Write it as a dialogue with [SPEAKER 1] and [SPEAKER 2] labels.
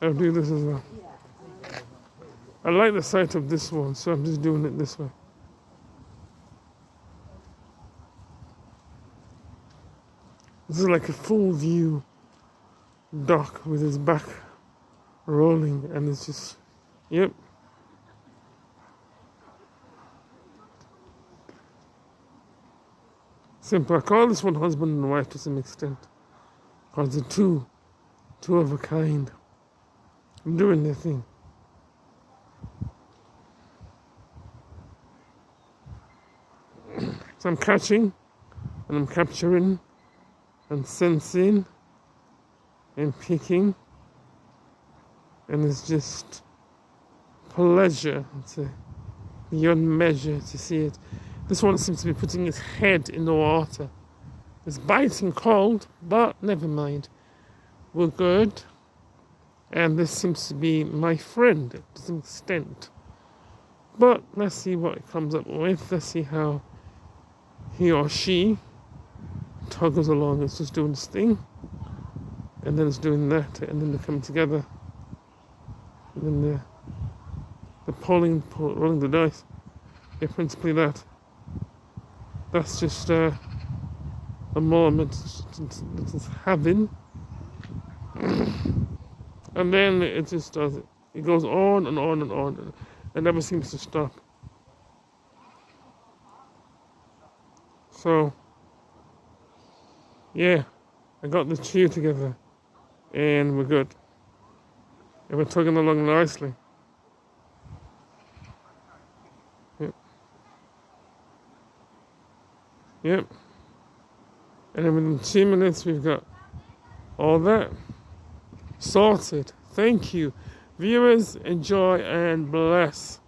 [SPEAKER 1] I'll do this as well. I like the sight of this one, so I'm just doing it this way. This is like a full view duck with his back rolling, and it's just, yep. Simple. I call this one husband and wife to some extent, because they're two of a kind, doing their thing. So I'm catching, and I'm capturing, and sensing, and picking, and it's just pleasure. It's beyond measure to see it. This one seems to be putting his head in the water. It's biting cold, but never mind. We're good. And this seems to be my friend to some extent. But let's see what it comes up with. Let's see how he or she toggles along. It's just doing this thing. And then it's doing that. And then they come together. And then they're rolling the dice. Yeah, principally that. That's just a moment that it's having. And then it just does it. It goes on and on and on. It never seems to stop. So, yeah, I got the two together. And we're good. And we're tugging along nicely. Yep. Yep. And then within 2 minutes, we've got all that sorted. Thank you. Viewers, enjoy and bless.